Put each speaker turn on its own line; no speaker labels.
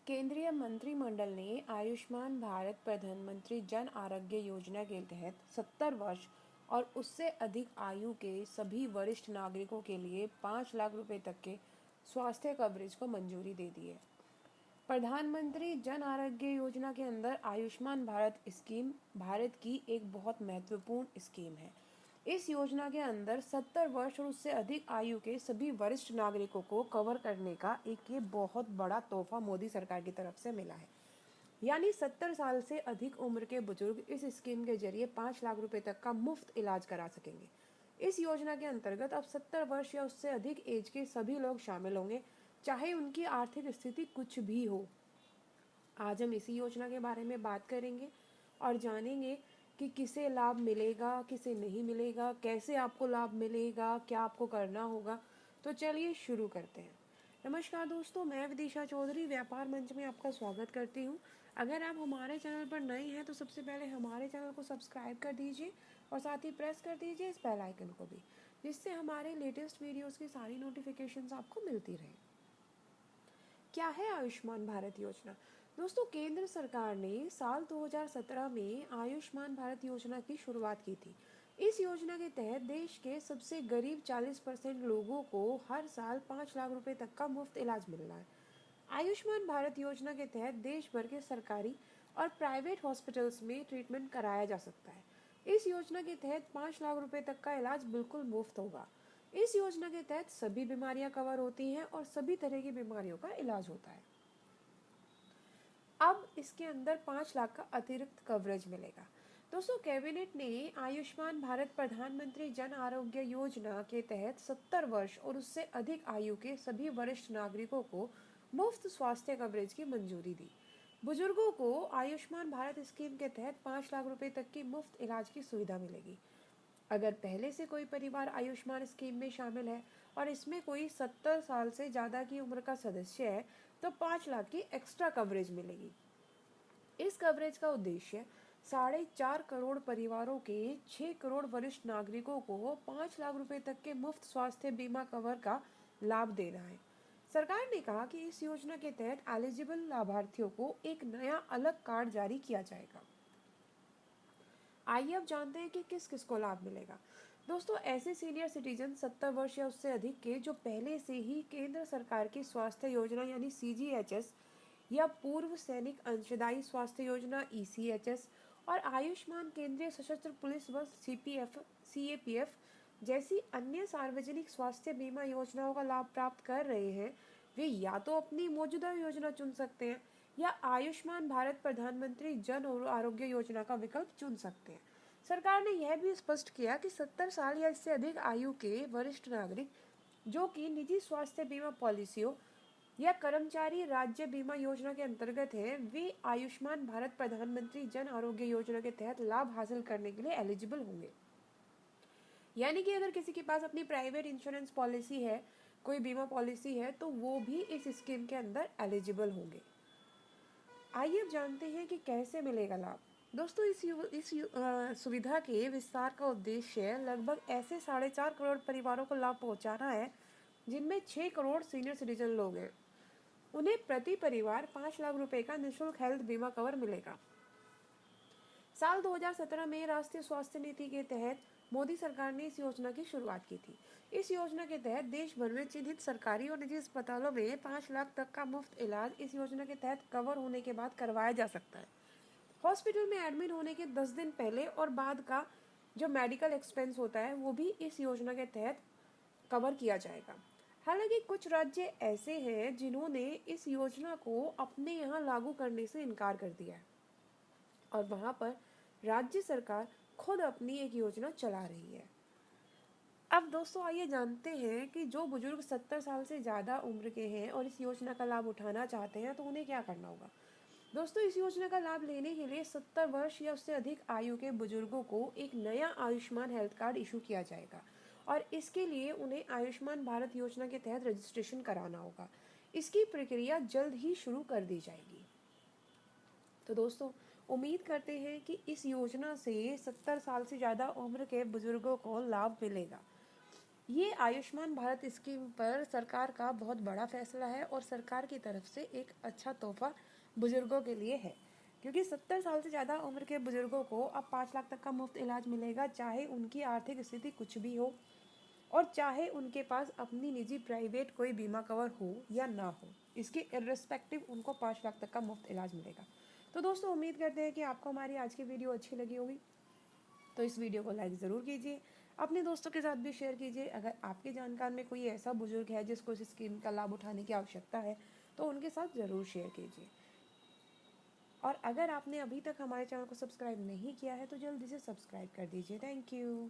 केंद्रीय मंत्रिमंडल ने आयुष्मान भारत प्रधानमंत्री जन आरोग्य योजना के तहत 70 वर्ष और उससे अधिक आयु के सभी वरिष्ठ नागरिकों के लिए 5 लाख रुपए तक के स्वास्थ्य कवरेज को मंजूरी दे दी है। प्रधानमंत्री जन आरोग्य योजना के अंदर आयुष्मान भारत स्कीम भारत की एक बहुत महत्वपूर्ण स्कीम है। इस योजना के अंदर 70 वर्ष और उससे अधिक आयु के सभी वरिष्ठ नागरिकों को कवर करने का एक ये बहुत बड़ा तोहफा मोदी सरकार की तरफ से मिला है। यानी 70 साल से अधिक उम्र के बुजुर्ग इस स्कीम के जरिए 5 लाख रुपए तक का मुफ्त इलाज करा सकेंगे। इस योजना के अंतर्गत अब 70 वर्ष या उससे अधिक एज के सभी लोग शामिल होंगे, चाहे उनकी आर्थिक स्थिति कुछ भी हो। आज हम इसी योजना के बारे में बात करेंगे और जानेंगे कि किसे लाभ मिलेगा, किसे नहीं मिलेगा, कैसे आपको लाभ मिलेगा, क्या आपको करना होगा। तो चलिए शुरू करते हैं। नमस्कार दोस्तों, मैं विदिशा चौधरी व्यापार मंच में आपका स्वागत करती हूँ। अगर आप हमारे चैनल पर नए हैं तो सबसे पहले हमारे चैनल को सब्सक्राइब कर दीजिए और साथ ही प्रेस कर दीजिए इस बेल आइकन को भी, जिससे हमारे लेटेस्ट वीडियोस की सारी नोटिफिकेशंस आपको मिलती रहे। क्या है आयुष्मान भारत योजना? दोस्तों, केंद्र सरकार ने साल 2017 में आयुष्मान भारत योजना की शुरुआत की थी। इस योजना के तहत देश के सबसे गरीब 40% लोगों को हर साल 5 लाख रुपए तक का मुफ्त इलाज मिल रहा है। आयुष्मान भारत योजना के तहत देश भर के सरकारी और प्राइवेट हॉस्पिटल्स में ट्रीटमेंट कराया जा सकता है। इस योजना के तहत 5 लाख रुपए तक का इलाज बिल्कुल मुफ्त होगा। इस योजना के तहत सभी बीमारियां कवर होती हैं और सभी तरह की बीमारियों का इलाज होता है। अब इसके अंदर 5 लाख का अतिरिक्त कवरेज मिलेगा। दोस्तों, कैबिनेट ने आयुष्मान भारत प्रधानमंत्री जन आरोग्य योजना के तहत 70 वर्ष और उससे अधिक आयु के सभी वरिष्ठ नागरिकों को मुफ्त स्वास्थ्य कवरेज की मंजूरी दी। बुजुर्गों को आयुष्मान भारत स्कीम के तहत 5 लाख रुपए तक की मुफ्त इलाज की सुविधा मिलेगी। अगर पहले से कोई परिवार आयुष्मान स्कीम में शामिल है और इसमें कोई 70 साल से ज़्यादा की उम्र का सदस्य है तो 5 लाख की एक्स्ट्रा कवरेज मिलेगी। इस कवरेज का उद्देश्य 4.5 करोड़ परिवारों के 6 करोड़ वरिष्ठ नागरिकों को 5 लाख रुपए तक के मुफ्त स्वास्थ्य बीमा कवर का लाभ देना है। सरकार ने कहा कि इस योजना के तहत एलिजिबल लाभार्थियों को एक नया अलग कार्ड जारी किया जाएगा। आइए अब जानते हैं कि किस किस को लाभ मिलेगा। दोस्तों, ऐसे सीनियर सिटीजन 70 वर्ष या उससे अधिक के जो पहले से ही केंद्र सरकार की स्वास्थ्य योजना यानी CGHS या पूर्व सैनिक अंशदायी स्वास्थ्य योजना ECHS और आयुष्मान केंद्रीय सशस्त्र पुलिस बल CAPF जैसी अन्य सार्वजनिक स्वास्थ्य बीमा योजनाओं का लाभ प्राप्त कर रहे हैं, वे या तो अपनी मौजूदा योजना चुन सकते हैं या आयुष्मान भारत प्रधानमंत्री जन आरोग्य योजना का विकल्प चुन सकते हैं। सरकार ने यह भी स्पष्ट किया कि 70 साल या इससे अधिक आयु के वरिष्ठ नागरिक जो कि निजी स्वास्थ्य बीमा पॉलिसियों या कर्मचारी राज्य बीमा योजना के अंतर्गत हैं, वे आयुष्मान भारत प्रधानमंत्री जन आरोग्य योजना के तहत लाभ हासिल करने के लिए एलिजिबल होंगे। यानी कि अगर किसी के पास अपनी प्राइवेट इंश्योरेंस पॉलिसी है, कोई बीमा पॉलिसी है, तो वो भी इस स्कीम के अंदर एलिजिबल होंगे। आइए अब जानते हैं कि कैसे मिलेगा लाभ। दोस्तों, इस सुविधा के विस्तार का उद्देश्य लगभग ऐसे 4.5 करोड़ परिवारों को लाभ पहुंचाना है जिनमें 6 करोड़ सीनियर सिटीजन लोग हैं। उन्हें प्रति परिवार 5 लाख रुपए का निःशुल्क हेल्थ बीमा कवर मिलेगा। साल 2017 में राष्ट्रीय स्वास्थ्य नीति के तहत मोदी सरकार ने इस योजना की शुरुआत की थी। इस योजना के तहत देश भर में चिन्हित सरकारी और निजी अस्पतालों में 5 लाख तक का मुफ्त इलाज इस योजना के तहत कवर होने के बाद करवाया जा सकता है। हॉस्पिटल में एडमिट होने के 10 दिन पहले और बाद का जो मेडिकल एक्सपेंस होता है वो भी इस योजना के तहत कवर किया जाएगा। हालांकि कुछ राज्य ऐसे हैं जिन्होंने इस योजना को अपने यहाँ लागू करने से इनकार कर दिया है और वहाँ पर राज्य सरकार खुद अपनी एक योजना चला रही है। अब दोस्तों, आइए जानते हैं कि जो बुजुर्ग 70 साल से ज़्यादा उम्र के हैं और इस योजना का लाभ उठाना चाहते हैं तो उन्हें क्या करना होगा। दोस्तों, इस योजना का लाभ लेने के लिए 70 वर्ष या उससे अधिक आयु के बुजुर्गों को एक नया आयुष्मान हेल्थ कार्ड इशू किया जाएगा और इसके लिए उन्हें आयुष्मान भारत योजना के तहत रजिस्ट्रेशन कराना होगा। इसकी प्रक्रिया जल्द ही शुरू कर दी जाएगी। तो दोस्तों, उम्मीद करते हैं कि इस योजना से 70 साल से ज़्यादा उम्र के बुजुर्गों को लाभ मिलेगा। ये आयुष्मान भारत स्कीम पर सरकार का बहुत बड़ा फैसला है और सरकार की तरफ से एक अच्छा तोहफा बुजुर्गों के लिए है, क्योंकि 70 साल से ज़्यादा उम्र के बुजुर्गों को अब 5 लाख तक का मुफ्त इलाज मिलेगा, चाहे उनकी आर्थिक स्थिति कुछ भी हो और चाहे उनके पास अपनी निजी प्राइवेट कोई बीमा कवर हो या ना हो। इसके इर्रेस्पेक्टिव उनको 5 लाख तक का मुफ्त इलाज मिलेगा। तो दोस्तों, उम्मीद करते हैं कि आपको हमारी आज की वीडियो अच्छी लगी होगी। तो इस वीडियो को लाइक ज़रूर कीजिए, अपने दोस्तों के साथ भी शेयर कीजिए। अगर आपके जानकार में कोई ऐसा बुजुर्ग है जिसको इस स्कीम का लाभ उठाने की आवश्यकता है तो उनके साथ ज़रूर शेयर कीजिए। और अगर आपने अभी तक हमारे चैनल को सब्सक्राइब नहीं किया है तो जल्दी से सब्सक्राइब कर दीजिए। Thank you.